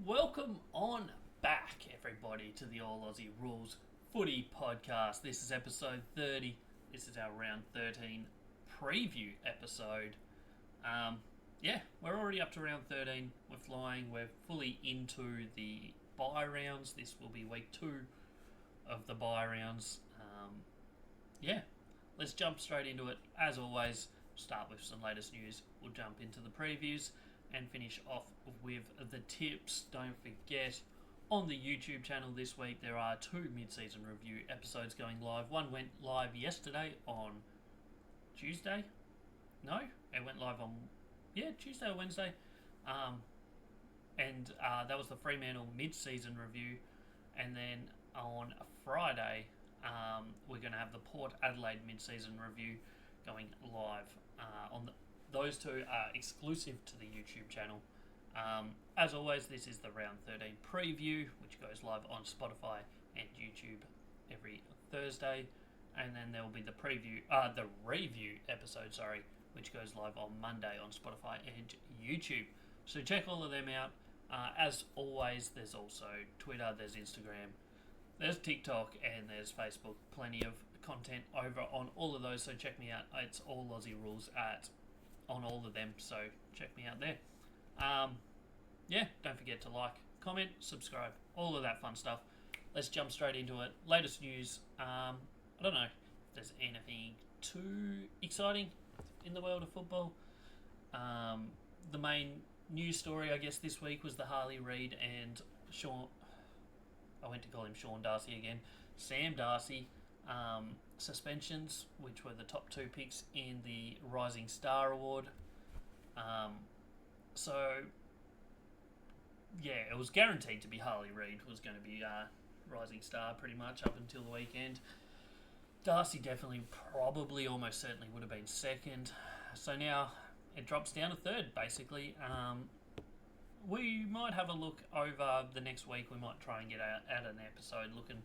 Welcome on back, everybody, to the All Aussie Rules Footy Podcast. This is episode 30. This is our round 13 preview episode. We're already up to round 13. We're flying. We're fully into the bye rounds. This will be week 2 of the bye rounds. Let's jump straight into it. As always, start with some latest news. We'll jump into the previews and finish off with the tips. Don't forget, on the YouTube channel this week, there are 2 mid-season review episodes going live. One went live yesterday on Tuesday. No, it went live on, Tuesday or Wednesday. That was the Fremantle mid-season review. And then on Friday, we're going to have the Port Adelaide mid-season review going live. Those 2 are exclusive to the YouTube channel. As always, this is the round 13 preview, which goes live on Spotify and YouTube every Thursday. And then there will be the review episode, which goes live on Monday on Spotify and YouTube. So check all of them out. As always, there's also Twitter, there's Instagram, there's TikTok, and there's Facebook. Plenty of content over on all of those, so check me out. It's all Aussie Rules on all of them, so check me out there. Don't forget to like, comment, subscribe, all of that fun stuff. Let's jump straight into it. Latest news. I don't know if there's anything too exciting in the world of football. The main news story, I guess, this week was the Harley Reid and I went to call him Sean Darcy again. Sam Darcy suspensions, which were the top 2 picks in the Rising Star Award. It was guaranteed to be Harley Reid was going to be Rising Star pretty much up until the weekend. Darcy definitely, probably, almost certainly would have been second. So now it drops down to third, basically. We might have a look over the next week. We might try and get at an episode looking,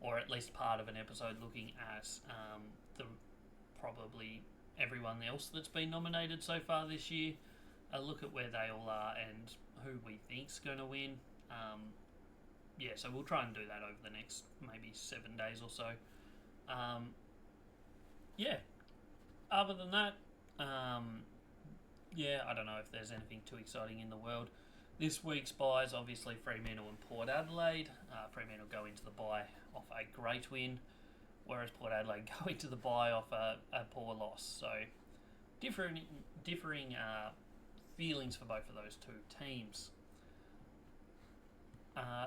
or at least part of an episode looking at the probably everyone else that's been nominated so far this year. A look at where they all are and who we think's going to win. So we'll try and do that over the next maybe 7 days or so. Other than that, I don't know if there's anything too exciting in the world. This week's byes, obviously, Fremantle and Port Adelaide. Fremantle go into the bye off a great win, whereas Port Adelaide go into the bye off a poor loss. So, differing feelings for both of those 2 teams.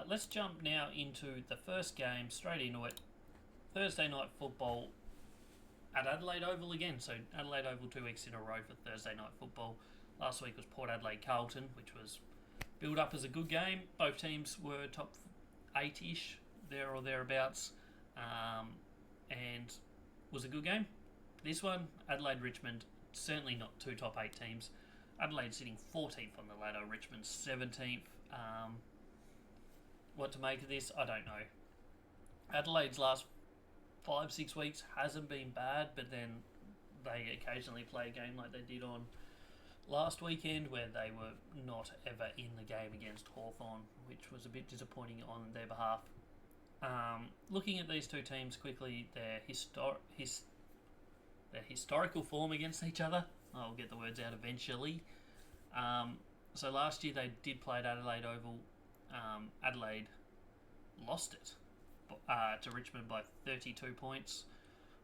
Let's jump now into the first game, straight into it. Thursday night football at Adelaide Oval again. So Adelaide Oval 2 weeks in a row for Thursday night football. Last week was Port Adelaide Carlton, which was billed up as a good game. Both teams were top 8-ish, there or thereabouts, and was a good game. This one, Adelaide Richmond, certainly not 2 top 8 teams. Adelaide sitting 14th on the ladder, Richmond 17th. What to make of this, I don't know. Adelaide's last 5-6 weeks hasn't been bad, but then they occasionally play a game like they did on last weekend, where they were not ever in the game against Hawthorn, which was a bit disappointing on their behalf. Looking at these 2 teams quickly, their historical form against each other. I'll get the words out eventually. So last year they did play at Adelaide Oval. Adelaide lost it to Richmond by 32 points.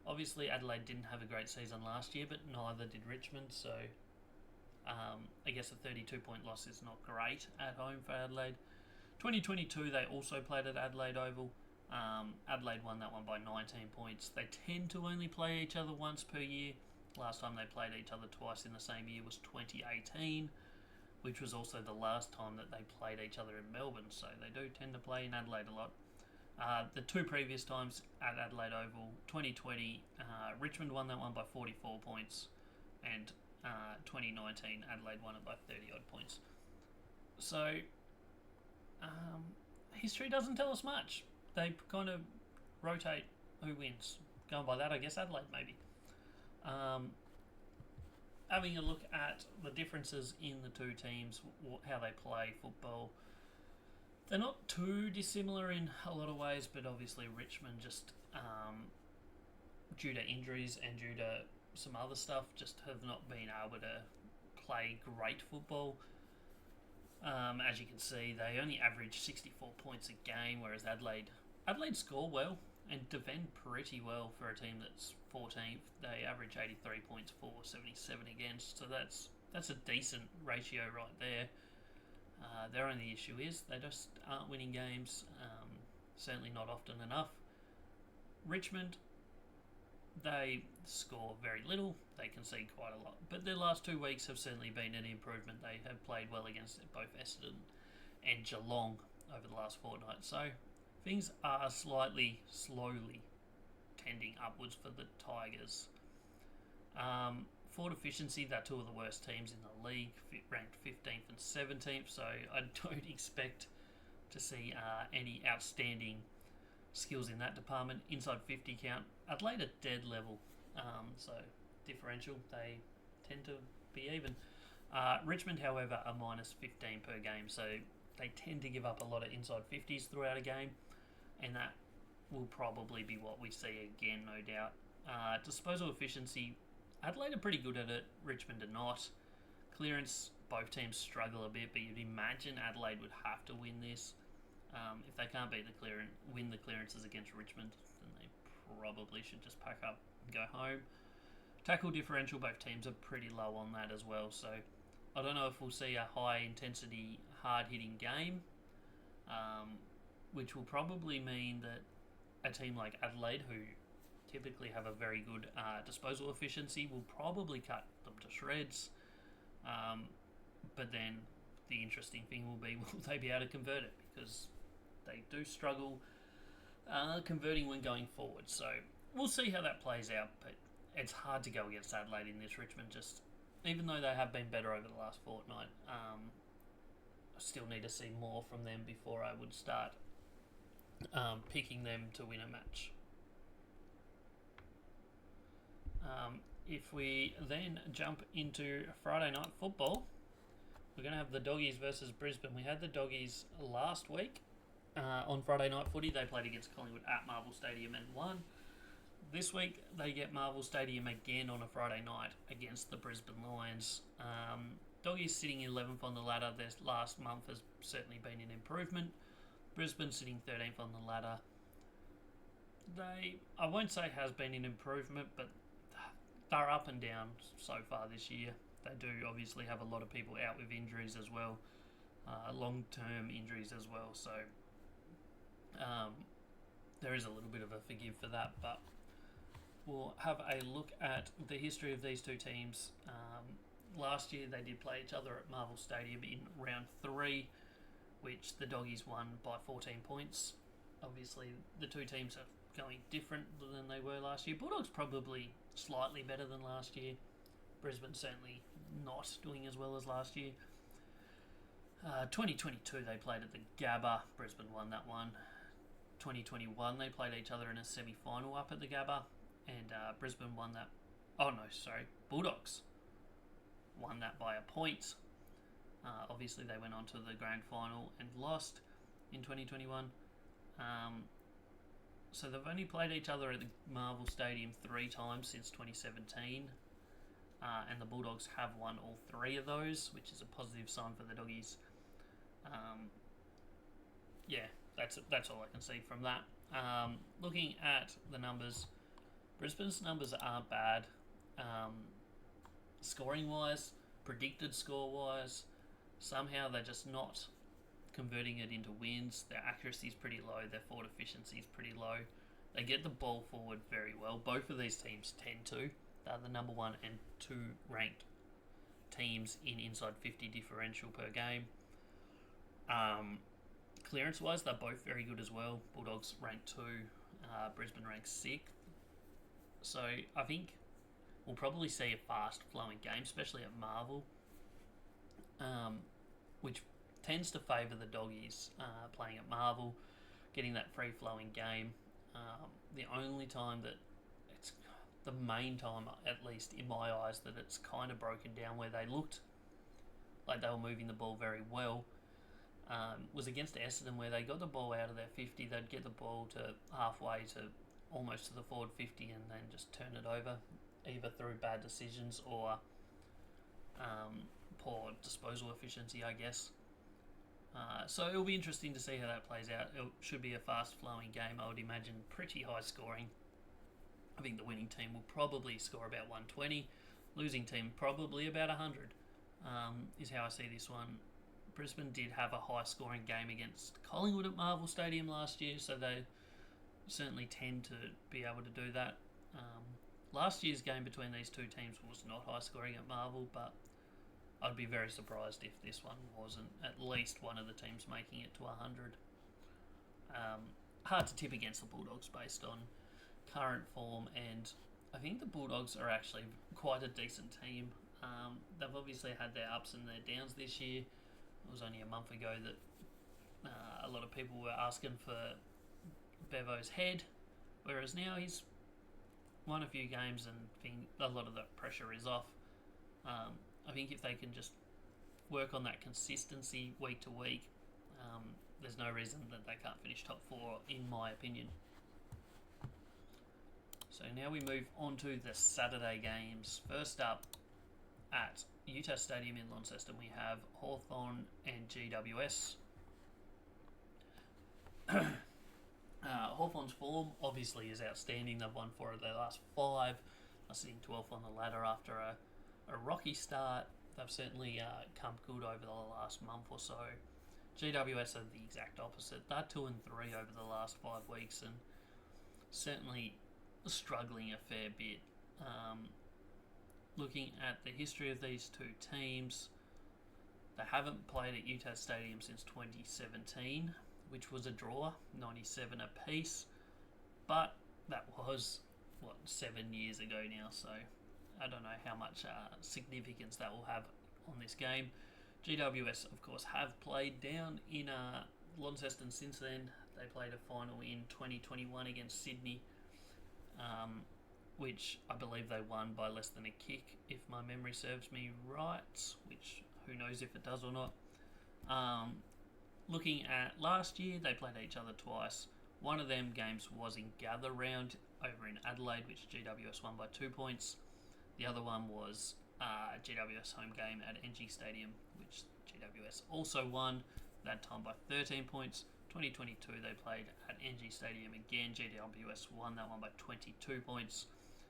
Obviously, Adelaide didn't have a great season last year, but neither did Richmond, so I guess a 32-point loss is not great at home for Adelaide. 2022, they also played at Adelaide Oval. Adelaide won that one by 19 points. They tend to only play each other once per year. Last time they played each other twice in the same year was 2018, which was also the last time that they played each other in Melbourne, so they do tend to play in Adelaide a lot. The 2 previous times at Adelaide Oval, 2020, Richmond won that one by 44 points, and 2019, Adelaide won it by 30-odd points. So, history doesn't tell us much. They kind of rotate who wins. Going by that, I guess Adelaide maybe. Having a look at the differences in the 2 teams, how they play football. They're not too dissimilar in a lot of ways, but obviously Richmond just due to injuries and due to some other stuff just have not been able to play great football. As you can see, they only average 64 points a game, whereas Adelaide score well and defend pretty well for a team that's 14th. They average 83 points for 77 against, so that's a decent ratio right there. Their only issue is they just aren't winning games, certainly not often enough. Richmond, they score very little, they concede quite a lot, but their last 2 weeks have certainly been an improvement. They have played well against both Essendon and Geelong over the last fortnight, so things are slowly tending upwards for the Tigers. Forward efficiency, they're two of the worst teams in the league, ranked 15th and 17th, so I don't expect to see any outstanding skills in that department. Inside 50 count, Adelaide are dead level, so differential, they tend to be even. Richmond, however, are minus 15 per game, so they tend to give up a lot of inside 50s throughout a game, and that will probably be what we see again, no doubt. Disposal efficiency, Adelaide are pretty good at it, Richmond are not. Clearance, both teams struggle a bit, but you'd imagine Adelaide would have to win this. If they can't win the clearances against Richmond, then they probably should just pack up and go home. Tackle differential, both teams are pretty low on that as well, so I don't know if we'll see a high intensity, hard hitting game, which will probably mean that a team like Adelaide, who typically have a very good disposal efficiency, will probably cut them to shreds. But then the interesting thing will be, will they be able to convert it? Because they do struggle converting when going forward. So we'll see how that plays out, but it's hard to go against Adelaide in this. Richmond, just even though they have been better over the last fortnight, I still need to see more from them before I would start picking them to win a match. If we then jump into Friday night football, we're going to have the Doggies versus Brisbane. We had the Doggies last week on Friday night footy. They played against Collingwood at Marvel Stadium and won. This week they get Marvel Stadium again on a Friday night against the Brisbane Lions. Doggies sitting 11th on the ladder. Their last month has certainly been an improvement. Brisbane sitting 13th on the ladder. I won't say has been an improvement, but they're up and down so far this year. They do obviously have a lot of people out with injuries as well, long-term injuries as well, so there is a little bit of a forgive for that, but we'll have a look at the history of these two teams. Last year they did play each other at Marvel Stadium in round 3, which the Doggies won by 14 points. Obviously the two teams are going different than they were last year. Bulldogs probably slightly better than last year. Brisbane certainly not doing as well as last year. 2022 they played at the Gabba. Brisbane won that one. 2021 they played each other in a semi-final up at the Gabba, and Brisbane won that. Bulldogs won that by a point. Obviously they went on to the grand final and lost in 2021. So they've only played each other at the Marvel Stadium 3 times since 2017, and the Bulldogs have won all 3 of those, which is a positive sign for the Doggies. That's all I can see from that. Looking at the numbers, Brisbane's numbers aren't bad. Scoring-wise, predicted score-wise, somehow they're just not converting it into wins. Their accuracy is pretty low. Their forward efficiency is pretty low. They get the ball forward very well. Both of these teams tend to. They're the number 1 and 2 ranked teams in inside 50 differential per game. Clearance-wise, they're both very good as well. Bulldogs ranked 2, Brisbane ranked 6th. So I think we'll probably see a fast-flowing game, especially at Marvel, which tends to favour the Doggies playing at Marvel, getting that free-flowing game. The only time that it's the main time, at least in my eyes, that it's kind of broken down, where they looked like they were moving the ball very well, was against Essendon, where they got the ball out of their 50. They'd get the ball to halfway to almost to the forward 50 and then just turn it over, either through bad decisions or poor disposal efficiency, I guess. So it'll be interesting to see how that plays out. It should be a fast-flowing game. I would imagine pretty high scoring. I think the winning team will probably score about 120. Losing team probably about 100 is how I see this one. Brisbane did have a high-scoring game against Collingwood at Marvel Stadium last year, so they certainly tend to be able to do that. Last year's game between these two teams was not high-scoring at Marvel, but I'd be very surprised if this one wasn't at least one of the teams making it to 100. Hard to tip against the Bulldogs based on current form, and I think the Bulldogs are actually quite a decent team. They've obviously had their ups and their downs this year. It was only a month ago that a lot of people were asking for Bevo's head, whereas now he's won a few games and a lot of the pressure is off. I think if they can just work on that consistency week to week, there's no reason that they can't finish top 4, in my opinion. So now we move on to the Saturday games. First up, at Utah Stadium in Launceston, we have Hawthorn and GWS. Hawthorn's form obviously is outstanding. They've won 4 of their last 5. They're sitting 12th on the ladder after a rocky start. They've certainly come good over the last month or so. GWS are the exact opposite. They're 2 and 3 over the last 5 weeks and certainly struggling a fair bit. Looking at the history of these two teams, they haven't played at Utah Stadium since 2017, which was a draw, 97 apiece, but that was, 7 years ago now, so I don't know how much significance that will have on this game. GWS, of course, have played down in Launceston since then. They played a final in 2021 against Sydney, which I believe they won by less than a kick, if my memory serves me right, which who knows if it does or not. Looking at last year, they played each other twice. One of them games was in Gather Round over in Adelaide, which GWS won by 2 points. The other one was GWS home game at NG Stadium, which GWS also won, that time by 13 points. 2022 they played at NG Stadium again. GWS won that one by 22 points.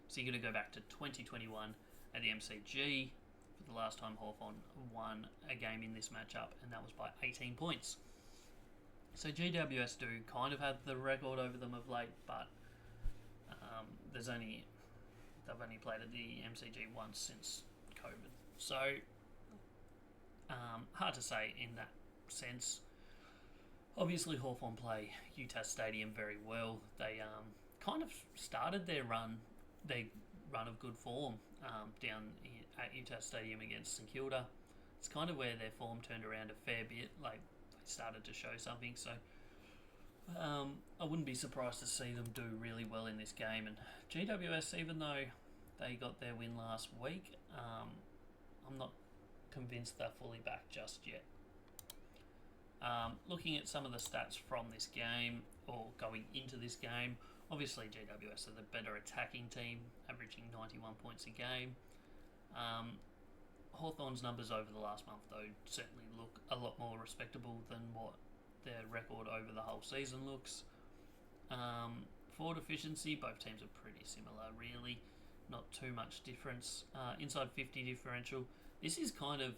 So you're going to go back to 2021 at the MCG for the last time Hawthorn won a game in this matchup, and that was by 18 points. So GWS do kind of have the record over them of late, but they've only played at the MCG once since COVID. So hard to say in that sense. Obviously, Hawthorn play Utah Stadium very well. They kind of started their run of good form down at Utah Stadium against St Kilda. It's kind of where their form turned around a fair bit. Like, they started to show something. So I wouldn't be surprised to see them do really well in this game. And GWS, even though they got their win last week, I'm not convinced they're fully back just yet. Looking at some of the stats from this game, or going into this game, obviously GWS are the better attacking team, averaging 91 points a game. Hawthorn's numbers over the last month, though, certainly look a lot more respectable than what their record over the whole season looks. Forward efficiency, both teams are pretty similar, really. Not too much difference. Inside 50 differential. This is kind of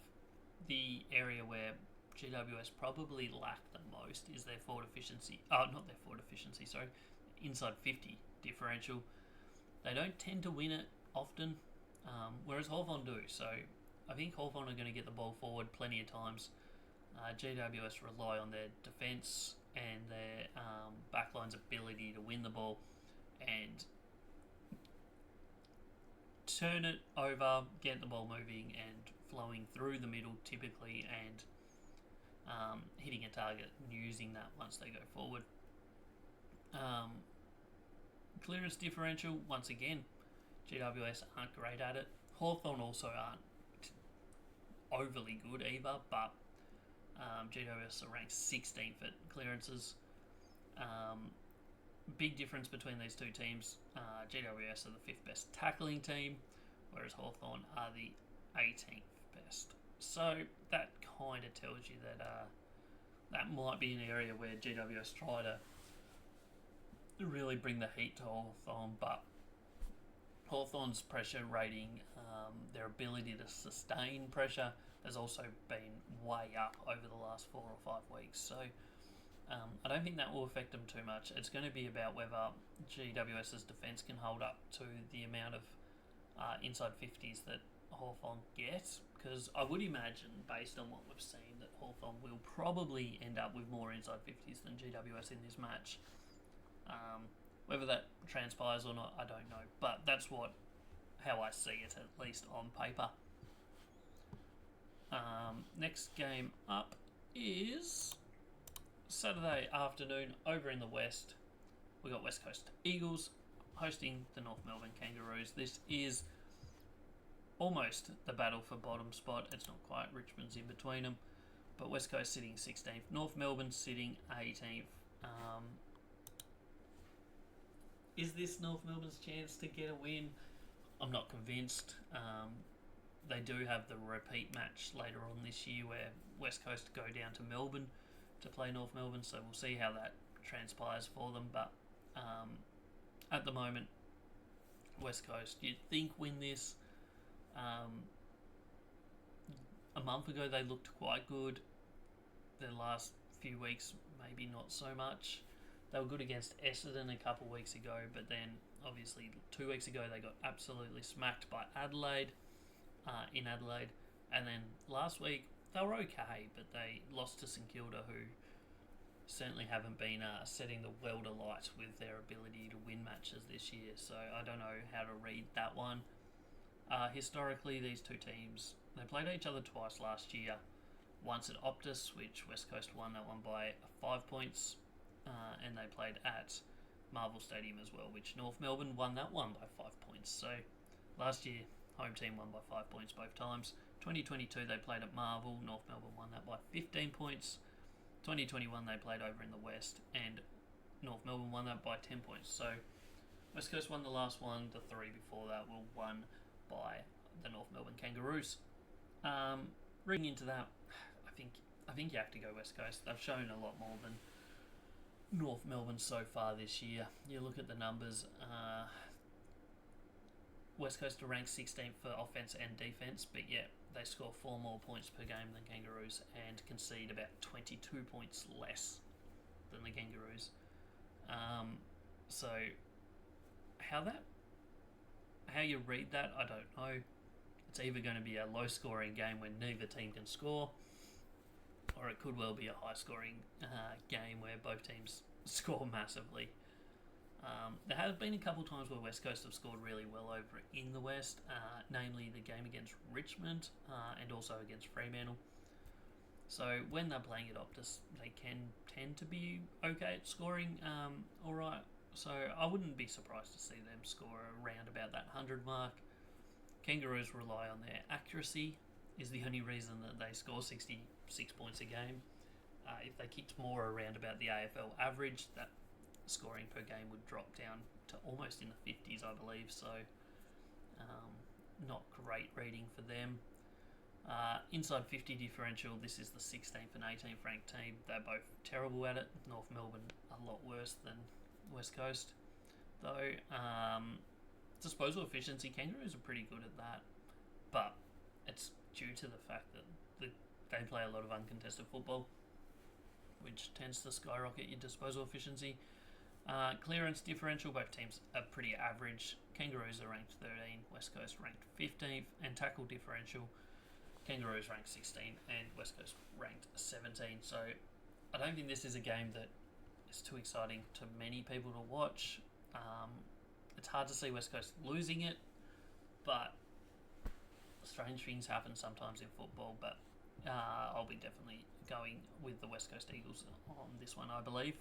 the area where GWS probably lack the most, is their forward efficiency. Not their forward efficiency, sorry. Inside 50 differential. They don't tend to win it often, whereas Hawthorn do. So I think Hawthorn are going to get the ball forward plenty of times. GWS rely on their defence and their backline's ability to win the ball and turn it over, get the ball moving and flowing through the middle typically, and hitting a target and using that once they go forward. Clearance differential, once again, GWS aren't great at it. Hawthorn also aren't overly good either, but GWS are ranked 16th at clearances. Big difference between these two teams. GWS are the 5th best tackling team, whereas Hawthorn are the 18th best. So that kind of tells you that that might be an area where GWS try to really bring the heat to Hawthorn, but Hawthorn's pressure rating, their ability to sustain pressure, has also been way up over the last 4 or 5 weeks. So I don't think that will affect them too much. It's going to be about whether GWS's defence can hold up to the amount of inside 50s that Hawthorn get, because I would imagine, based on what we've seen, that Hawthorn will probably end up with more inside 50s than GWS in this match. Whether that transpires or not, I don't know, but that's how I see it, at least on paper. Next game up is Saturday afternoon over in the West. We got West Coast Eagles hosting the North Melbourne Kangaroos. This is almost the battle for bottom spot. It's not quite. Richmond's in between them, but West Coast sitting 16th, North Melbourne sitting 18th. Is this North Melbourne's chance to get a win? I'm not convinced. They do have the repeat match later on this year where West Coast go down to Melbourne to play North Melbourne, so we'll see how that transpires for them. But at the moment, West Coast, you'd think, win this. A month ago they looked quite good. The last few weeks, maybe not so much. They were good against Essendon a couple of weeks ago, but then obviously 2 weeks ago they got absolutely smacked by Adelaide in Adelaide, and then last week they were okay, but they lost to St Kilda, who certainly haven't been setting the world alight with their ability to win matches this year. So I don't know how to read that one. Historically, these two teams, they played each other twice last year. Once at Optus, which West Coast won that one by 5 points, and they played at Marvel Stadium as well, which North Melbourne won that one by 5 points. So last year, home team won by 5 points both times. 2022 they played at Marvel, North Melbourne won that by 15 points. 2021 they played over in the West, and North Melbourne won that by 10 points. So West Coast won the last one. The 3 before that were won by the North Melbourne Kangaroos. Reading into that, I think you have to go West Coast. They've shown a lot more than North Melbourne so far this year. You look at the numbers. West Coast are ranked 16th for offence and defence, but yet they score 4 more points per game than Kangaroos and concede about 22 points less than the Kangaroos. So how you read that, I don't know. It's either going to be a low-scoring game where neither team can score, or it could well be a high-scoring game where both teams score massively. There have been a couple of times where West Coast have scored really well over in the West, namely the game against Richmond and also against Fremantle. So when they're playing at Optus, they can tend to be okay at scoring alright. So I wouldn't be surprised to see them score around about that 100 mark. Kangaroos rely on their accuracy, is the only reason that they score 66 points a game. If they kicked more around about the AFL average, that scoring per game would drop down to almost in the 50s, I believe. So not great reading for them. Inside 50 differential, this is the 16th and 18th ranked team. They're both terrible at it. North Melbourne a lot worse than West Coast, though. Disposal efficiency, Kangaroos are pretty good at that, but it's due to the fact that they play a lot of uncontested football, which tends to skyrocket your disposal efficiency. Clearance differential, both teams are pretty average. Kangaroos are ranked 13, West Coast ranked 15th, and tackle differential, Kangaroos ranked 16th and West Coast ranked 17. So I don't think this is a game that is too exciting to many people to watch. It's hard to see West Coast losing it, but strange things happen sometimes in football. But I'll be definitely going with the West Coast Eagles on this one, I believe.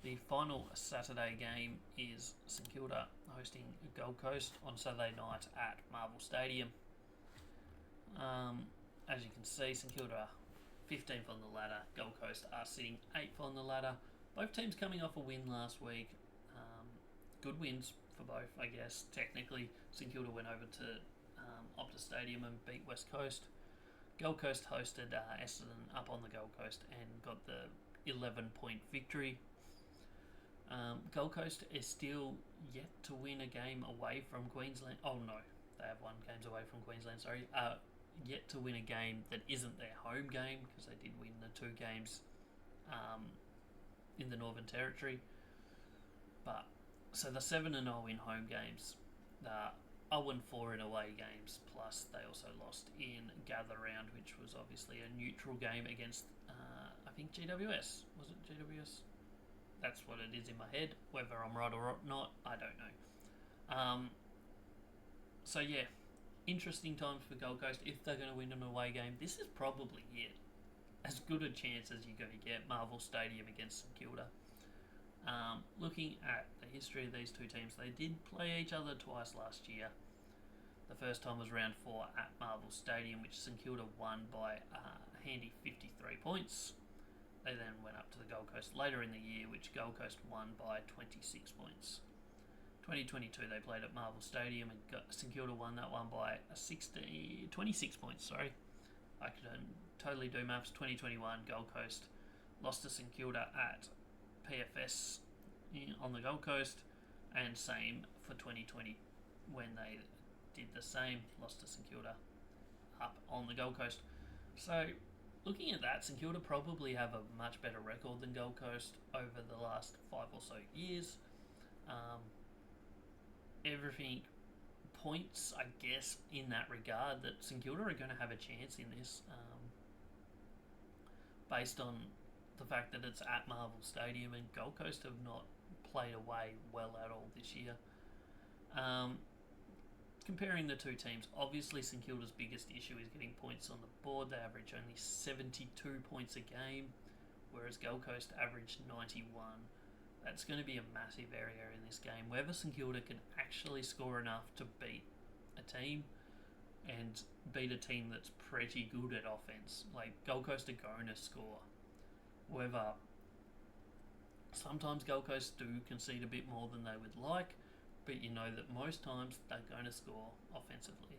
The final Saturday game is St Kilda hosting Gold Coast on Saturday night at Marvel Stadium. as you can see, St Kilda 15th on the ladder. Gold Coast are sitting 8th on the ladder. Both teams coming off a win last week. Good wins for both, I guess. Technically, St Kilda went over to Optus Stadium and beat West Coast. Gold Coast hosted Essendon up on the Gold Coast and got the 11-point victory. Gold Coast is still yet to win a game away from Queensland. Oh no, they have won games away from Queensland, sorry. Yet to win a game that isn't their home game, because they did win the 2 games in the Northern Territory. But so the 7-0 in home games, the 0-4 in away games, plus they also lost in Gather Round, which was obviously a neutral game against I think GWS. Was it GWS? That's what it is in my head. Whether I'm right or not, I don't know. So yeah, interesting times for Gold Coast. If they're going to win an away game, this is probably it. As good a chance as you're going to get. Marvel Stadium against St Kilda. Looking at the history of these two teams, they did play each other twice last year. The first time was round 4 at Marvel Stadium, which St Kilda won by a handy 53 points. They then went up to the Gold Coast later in the year, which Gold Coast won by 26 points. 2022 they played at Marvel Stadium and St Kilda won that one by 26 points. I could totally do maths. 2021 Gold Coast lost to St Kilda at PFS on the Gold Coast, and same for 2020 when they did the same, lost to St Kilda up on the Gold Coast. So looking at that, St Kilda probably have a much better record than Gold Coast over the last 5 or so years. Everything points, I guess, in that regard that St Kilda are going to have a chance in this, based on the fact that it's at Marvel Stadium and Gold Coast have not played away well at all this year. Comparing the two teams, obviously St Kilda's biggest issue is getting points on the board. They average only 72 points a game, whereas Gold Coast averaged 91. That's going to be a massive area in this game. Whether St Kilda can actually score enough to beat a team and beat a team that's pretty good at offense. Like, Gold Coast are going to score. Whether sometimes Gold Coast do concede a bit more than they would like, but you know that most times they're going to score offensively.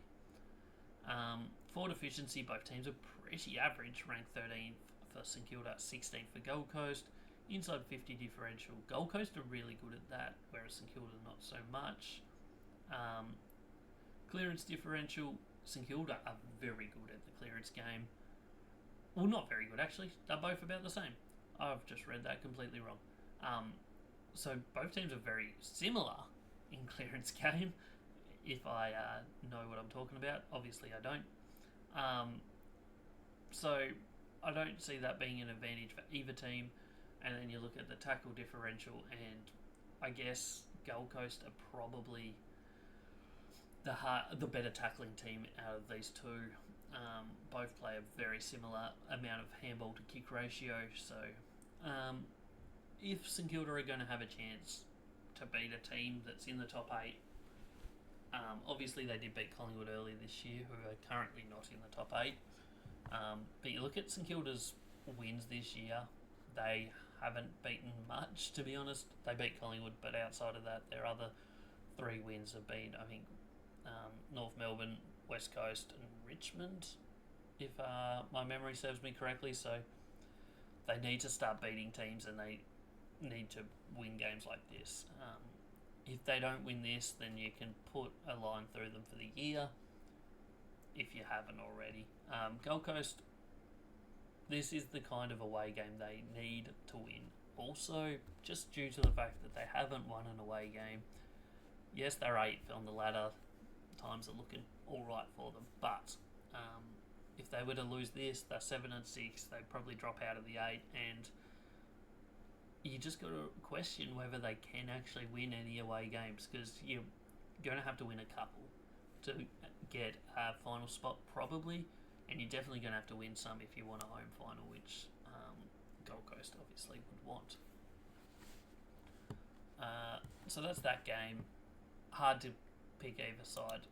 Forward efficiency, both teams are pretty average, ranked 13th for St Kilda, 16th for Gold Coast. Inside 50 differential, Gold Coast are really good at that, whereas St Kilda not so much. Clearance differential, St Kilda are very good at the clearance game. Well, not very good actually, they're both about the same. I've just read that completely wrong. So both teams are very similar in clearance game, if I know what I'm talking about. Obviously I don't. So I don't see that being an advantage for either team. And then you look at the tackle differential, and I guess Gold Coast are probably the better tackling team out of these two. Both play a very similar amount of handball to kick ratio. So if St Kilda are going to have a chance to beat a team that's in the top 8, obviously they did beat Collingwood earlier this year, who are currently not in the top 8. But you look at St Kilda's wins this year, they haven't beaten much, to be honest. They beat Collingwood, but outside of that, their other 3 wins have been, I think, North Melbourne, West Coast and Richmond, if my memory serves me correctly. So they need to start beating teams, and they need to win games like this. If they don't win this, then you can put a line through them for the year, if you haven't already. Gold Coast, this is the kind of away game they need to win. Also, just due to the fact that they haven't won an away game. Yes, they're 8th on the ladder. Times are looking alright for them. But if they were to lose this, they're 7 and 6. They'd probably drop out of the 8. And you just got to question whether they can actually win any away games, because you're going to have to win a couple to get a final spot probably. And you're definitely going to have to win some if you want a home final, which Gold Coast obviously would want. So that's that game. Hard to pick either side.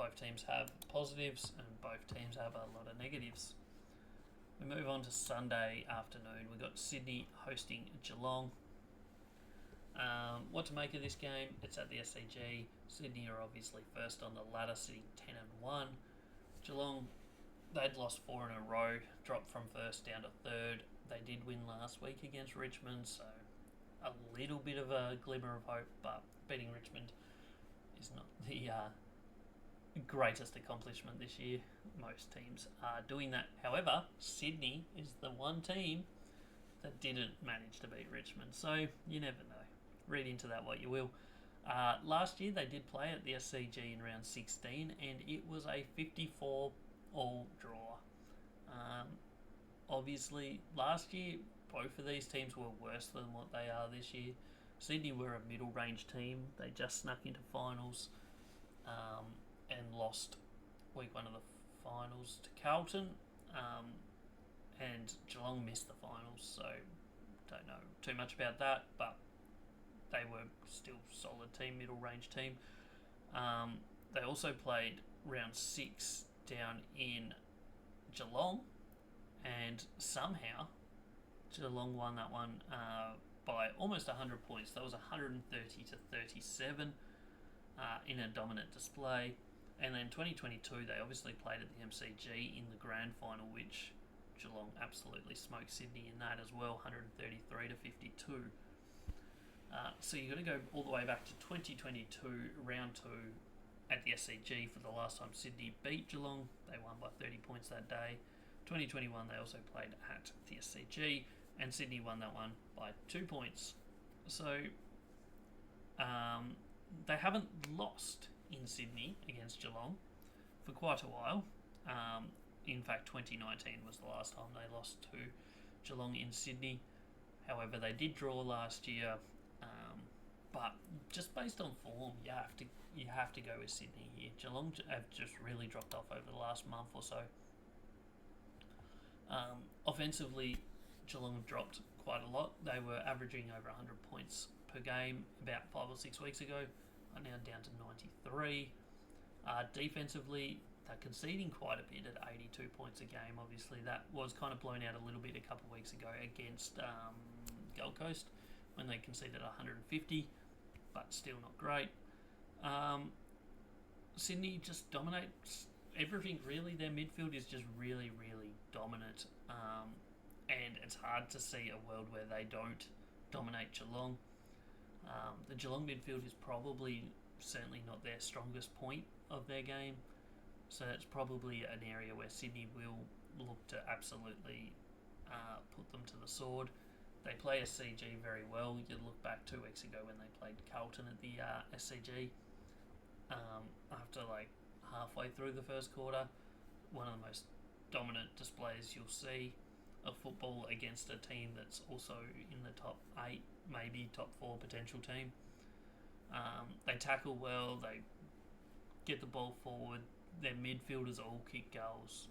both teams have positives and both teams have a lot of negatives. We move on to Sunday afternoon. We've got Sydney hosting Geelong. What to make of this game? It's at the SCG. Sydney are obviously first on the ladder, sitting 10-1. Geelong, they'd lost 4 in a row, dropped from first down to third. They did win last week against Richmond, so a little bit of a glimmer of hope, but beating Richmond is not the greatest accomplishment this year. Most teams are doing that. However, Sydney is the one team that didn't manage to beat Richmond, so you never know. Read into that what you will. Last year they did play at the SCG in round 16 and it was a 54-all draw. Obviously last year both of these teams were worse than what they are this year. Sydney were a middle range team. They just snuck into finals and lost week 1 of the finals to Carlton, and Geelong missed the finals, so don't know too much about that, but they were still solid team, middle range team. They also played round 6 down in Geelong, and somehow Geelong won that one by almost 100 points. That was 130 to 37 in a dominant display. And then 2022, they obviously played at the MCG in the grand final, which Geelong absolutely smoked Sydney in that as well, 133 to 52. So you've got to go all the way back to 2022, round 2 at the SCG for the last time Sydney beat Geelong. They won by 30 points that day. 2021, they also played at the SCG, and Sydney won that one by 2 points. So they haven't lost in Sydney against Geelong for quite a while. In fact, 2019 was the last time they lost to Geelong in Sydney. However, they did draw last year, but just based on form, you have to go with Sydney here. Geelong have just really dropped off over the last month or so. Offensively, Geelong have dropped quite a lot. They were averaging over 100 points per game about 5 or 6 weeks ago, are now down to 93. Defensively, they're conceding quite a bit at 82 points a game. Obviously, that was kind of blown out a little bit a couple of weeks ago against Gold Coast when they conceded 150, but still not great. Sydney just dominates everything, really. Their midfield is just really, really dominant, and it's hard to see a world where they don't dominate Geelong. The Geelong midfield is probably certainly not their strongest point of their game, so it's probably an area where Sydney will look to absolutely put them to the sword. They play SCG very well. You look back 2 weeks ago when they played Carlton at the SCG. After like halfway through the first quarter, one of the most dominant displays you'll see of football against a team that's also in the top 8, maybe top 4 potential team. They tackle well, they get the ball forward, their midfielders all kick goals.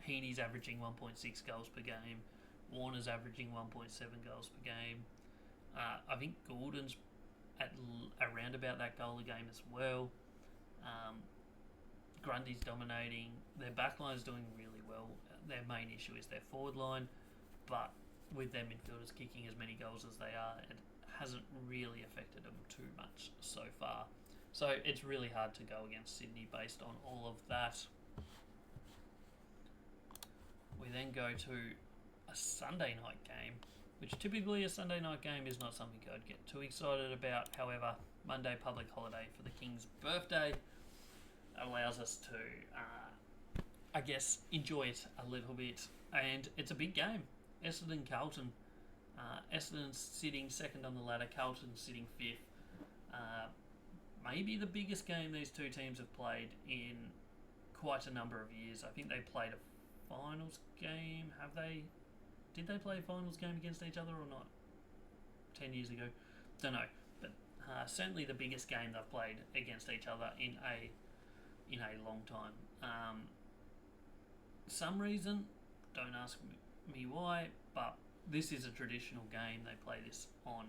Heaney's averaging 1.6 goals per game, Warner's averaging 1.7 goals per game. I think Gordon's at around about that goal a game as well. Grundy's dominating. Their backline's doing really well. Their main issue is their forward line, but with their midfielders kicking as many goals as they are, it hasn't really affected them too much so far. So it's really hard to go against Sydney based on all of that. We then go to a Sunday night game, which typically a Sunday night game is not something I'd get too excited about. However, Monday public holiday for the King's birthday allows us to, I guess, enjoy it a little bit. And it's a big game. Essendon Carlton. Essendon's sitting second on the ladder, Carlton sitting 5th. Maybe the biggest game these two teams have played in quite a number of years. I think they played a finals game. Have they? Did they play a finals game against each other or not? 10 years ago? Don't know. But certainly the biggest game they've played against each other in a long time. Some reason, don't ask me why, but this is a traditional game. They play this on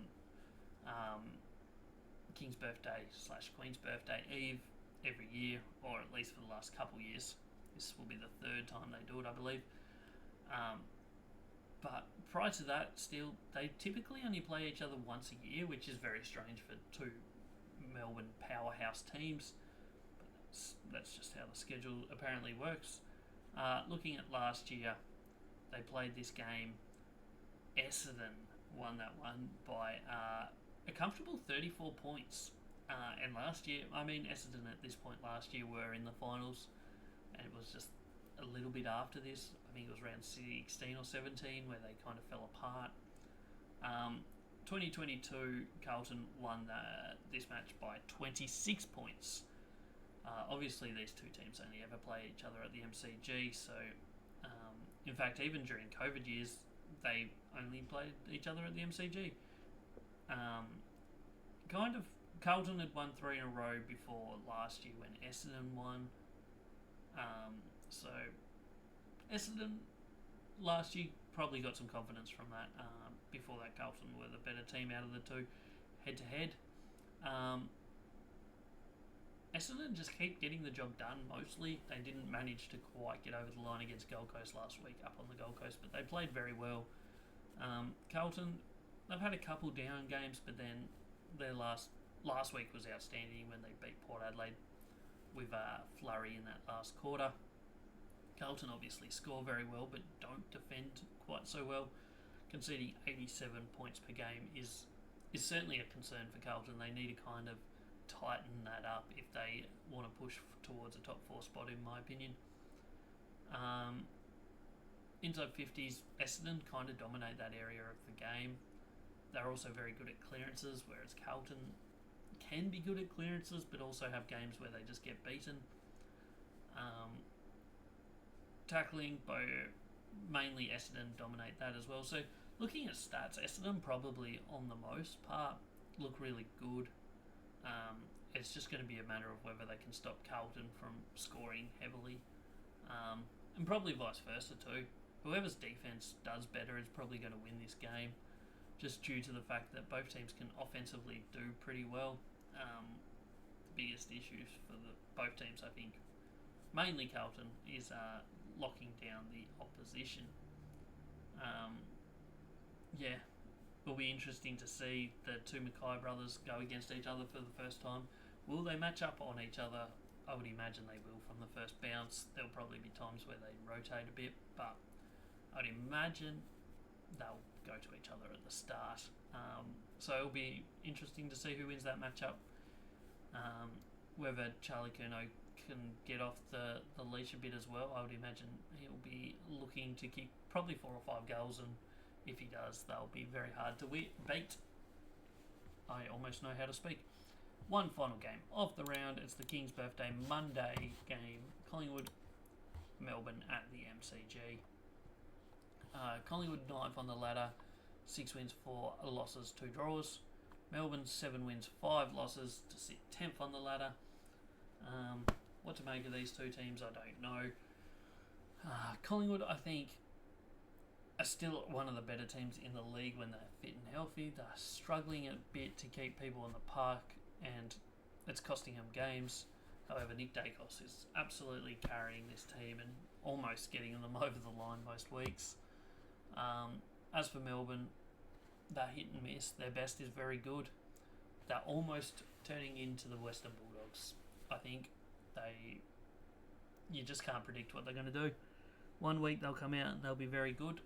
King's birthday / Queen's birthday eve. every year, or at least for the last couple of years. This will be the third time they do it, I believe. But prior to that, still, they typically only play each other once a year, which is very strange for two Melbourne powerhouse teams. But that's just how the schedule apparently works. Looking at last year, they played this game. Essendon won that one by a comfortable 34 points. And last year, Essendon at this point last year were in the finals, and it was just a little bit after this. I think it was around 16 or 17 where they kind of fell apart. 2022, Carlton won this match by 26 points. Obviously, these two teams only ever play each other at the MCG, so in fact, even during COVID years, they only played each other at the MCG. Carlton had won 3 in a row before last year when Essendon won. So Essendon last year probably got some confidence from that. Before that, Carlton were the better team out of the two, head to head. Essendon just keep getting the job done mostly. They didn't manage to quite get over the line against Gold Coast last week up on the Gold Coast, but they played very well. Carlton, they've had a couple down games, but then their last week was outstanding when they beat Port Adelaide with flurry in that last quarter. Carlton obviously score very well, but don't defend quite so well. Conceding 87 points per game is certainly a concern for Carlton. They need to kind of tighten that up if they want to push towards a top 4 spot, in my opinion. Inside 50s, Essendon kind of dominate that area of the game. They're also very good at clearances, whereas Carlton can be good at clearances, but also have games where they just get beaten. Tackling, mainly Essendon dominate that as well. So looking at stats, Essendon probably on the most part look really good. It's just going to be a matter of whether they can stop Carlton from scoring heavily, and probably vice versa too. Whoever's defence does better is probably going to win this game, just due to the fact that both teams can offensively do pretty well. The biggest issues for both teams, I think, mainly Carlton, is locking down the opposition. It'll be interesting to see the two Mackay brothers go against each other for the first time. Will they match up on each other? I would imagine they will from the first bounce. There'll probably be times where they rotate a bit, but I'd imagine they'll go to each other at the start. So it'll be interesting to see who wins that matchup. Whether Charlie Curnow can get off the leash a bit as well. I would imagine he'll be looking to kick probably 4 or 5 goals, and if he does, they'll be very hard to beat. I almost know how to speak. One final game of the round. It's the King's Birthday Monday game. Collingwood, Melbourne at the MCG. Collingwood 9th on the ladder, 6 wins, 4 losses, 2 draws. Melbourne 7 wins, 5 losses to sit 10th on the ladder. What to make of these two teams, I don't know. Collingwood, I think, are still one of the better teams in the league when they're fit and healthy. They're struggling a bit to keep people in the park, and it's costing them games. However, Nick Dacos is absolutely carrying this team and almost getting them over the line most weeks. As for Melbourne, they're hit and miss. Their best is very good. They're almost turning into the Western Bulldogs. I think you just can't predict what they're going to do. One week they'll come out and they'll be very good,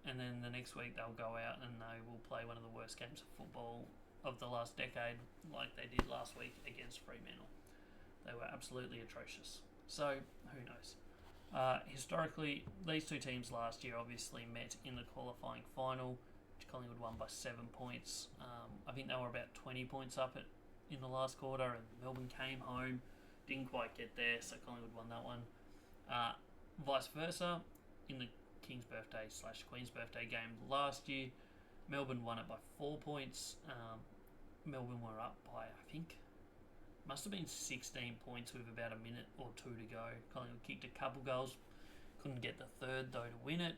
and then the next week they'll go out and they will play one of the worst games of football of the last decade, like they did last week against Fremantle. They were absolutely atrocious. So, who knows? Historically, these two teams last year obviously met in the qualifying final, which Collingwood won by 7 points. I think they were about 20 points up in the last quarter, and Melbourne came home, didn't quite get there, so Collingwood won that one. Vice versa, in the King's Birthday / Queen's Birthday game last year, Melbourne won it by 4 points. Melbourne were up by, I think, must have been 16 points with about a minute or 2 to go. Collingwood kicked a couple goals, couldn't get the third though to win it.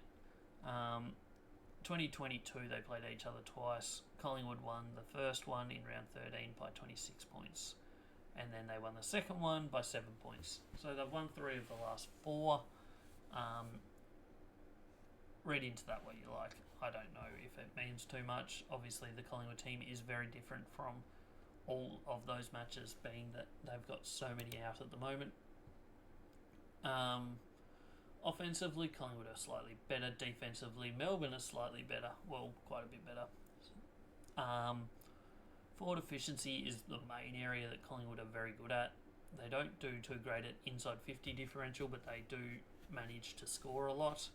2022 they played each other twice. Collingwood won the first one in round 13 by 26 points, and then they won the second one by 7 points. So they've won 3 of the last 4. Read into that what you like. I don't know if it means too much. Obviously, the Collingwood team is very different from all of those matches, being that they've got so many out at the moment. Offensively, Collingwood are slightly better. Defensively, Melbourne are slightly better. Well, quite a bit better. Forward efficiency is the main area that Collingwood are very good at. They don't do too great at inside 50 differential, but they do manage to score a lot.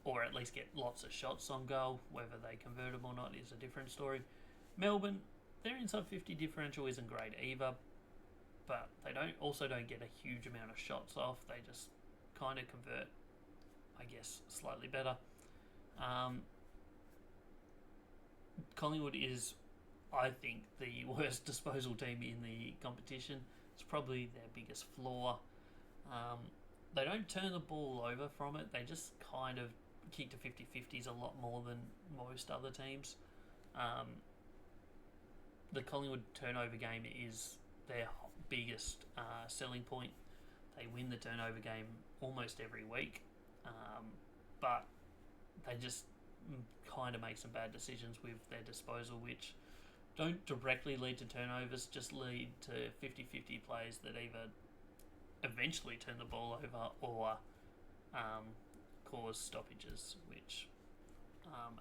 Or at least get lots of shots on goal. Whether they convert them or not is a different story. Melbourne, their inside 50 differential isn't great either, but they don't get a huge amount of shots off. They just kind of convert, I guess, slightly better. Collingwood is, I think, the worst disposal team in the competition. It's probably their biggest flaw. They don't turn the ball over from it. They just kind of kick to 50-50s a lot more than most other teams. The Collingwood turnover game is their biggest selling point. They win the turnover game almost every week, but they just kind of make some bad decisions with their disposal, which don't directly lead to turnovers, just lead to 50-50 plays that either eventually turn the ball over or cause stoppages, which,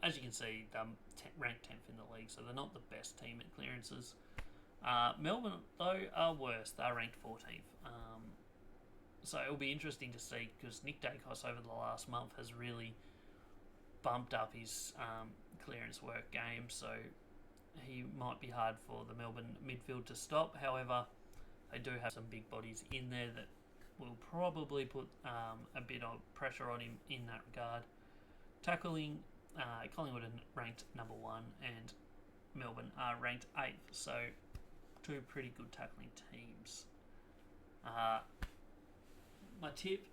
as you can see, they're ranked 10th in the league, so they're not the best team at clearances. Melbourne, though, are worse. They're ranked 14th. So it'll be interesting to see, because Nick Dacos over the last month has really bumped up his clearance work game, so he might be hard for the Melbourne midfield to stop. However, they do have some big bodies in there that will probably put a bit of pressure on him in that regard. Tackling, Collingwood are ranked number 1 and Melbourne are ranked 8th, so 2 pretty good tackling teams. My tip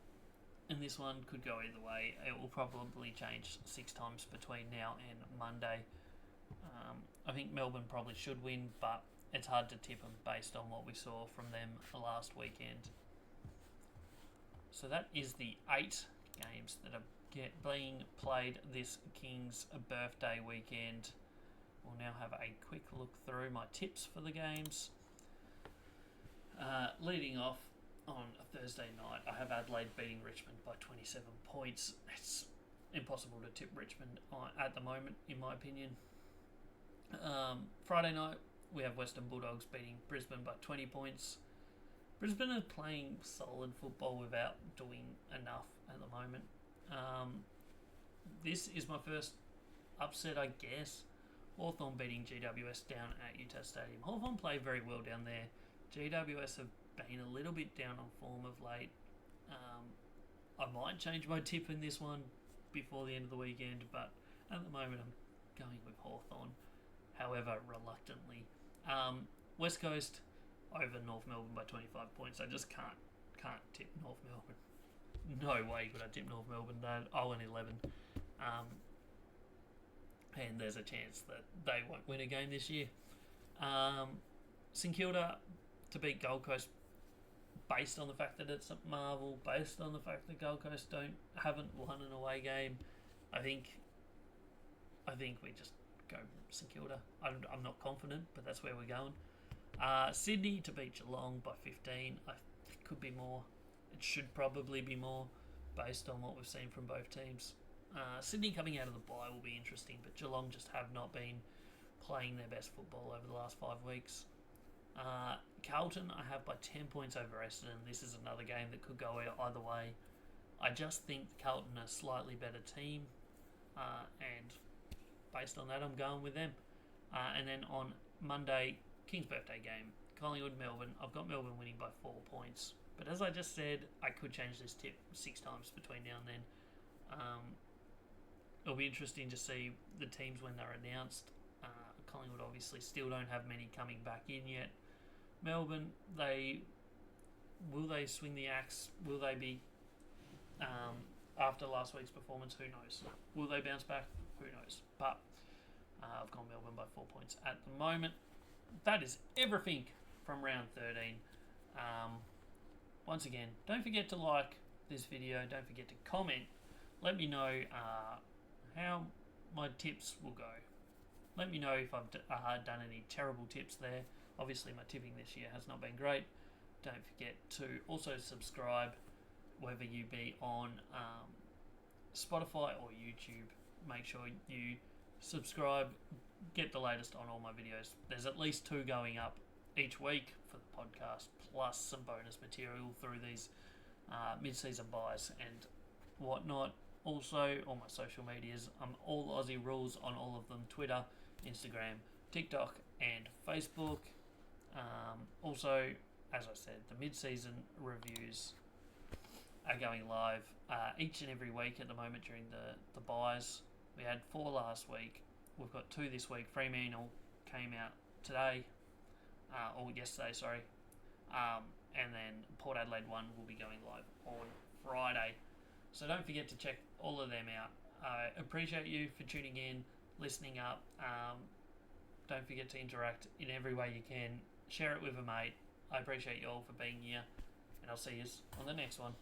in this one could go either way. It will probably change 6 times between now and Monday. I think Melbourne probably should win, but it's hard to tip them based on what we saw from them last weekend. So that is the 8 games that are being played this King's birthday weekend. We'll now have a quick look through my tips for the games. Leading off on a Thursday night, I have Adelaide beating Richmond by 27 points. It's impossible to tip Richmond at the moment, in my opinion. Friday night, we have Western Bulldogs beating Brisbane by 20 points. Brisbane are playing solid football without doing enough at the moment. This is my first upset, I guess. Hawthorn beating GWS down at Utah Stadium. Hawthorn play very well down there. GWS have been a little bit down on form of late. I might change my tip in this one before the end of the weekend, but at the moment I'm going with Hawthorn. However, reluctantly. West Coast over North Melbourne by 25 points. I just can't tip North Melbourne. No way could I tip North Melbourne. They're 0-11. And there's a chance that they won't win a game this year. St Kilda to beat Gold Coast based on the fact that it's at Marvel, based on the fact that Gold Coast haven't won an away game. I think we just go St Kilda. I'm not confident, but that's where we're going. Sydney to beat Geelong by 15. It could be more. It should probably be more based on what we've seen from both teams. Sydney coming out of the bye will be interesting, but Geelong just have not been playing their best football over the last 5 weeks. Carlton I have by 10 points over Essendon. This is another game that could go either way. I just think Carlton are a slightly better team, and based on that I'm going with them. And then on Monday, King's birthday game, Collingwood-Melbourne. I've got Melbourne winning by 4 points. But as I just said, I could change this tip 6 times between now and then. It'll be interesting to see the teams when they're announced. Collingwood obviously still don't have many coming back in yet. Melbourne, will they swing the axe? Will they be, after last week's performance? Who knows? Will they bounce back? Who knows? But I've gone Melbourne by 4 points at the moment. that is everything from round 13. Once again, don't forget to like this video. Don't forget to comment. Let me know how my tips will go. Let me know if I've done any terrible tips there. Obviously, my tipping this year has not been great. Don't forget to also subscribe, whether you be on Spotify or YouTube. Make sure you subscribe, get the latest on all my videos. There's at least 2 going up each week for the podcast, plus some bonus material through these mid-season buys and whatnot. Also, all my social medias, I'm all Aussie Rules on all of them: Twitter, Instagram, TikTok, and Facebook. Also, as I said, the mid-season reviews are going live each and every week at the moment during the buys. We had 4 last week. We've got 2 this week. Fremantle came out today, or yesterday, sorry. And then Port Adelaide one will be going live on Friday. So don't forget to check all of them out. I appreciate you for tuning in, listening up. Don't forget to interact in every way you can. Share it with a mate. I appreciate you all for being here, and I'll see you on the next one.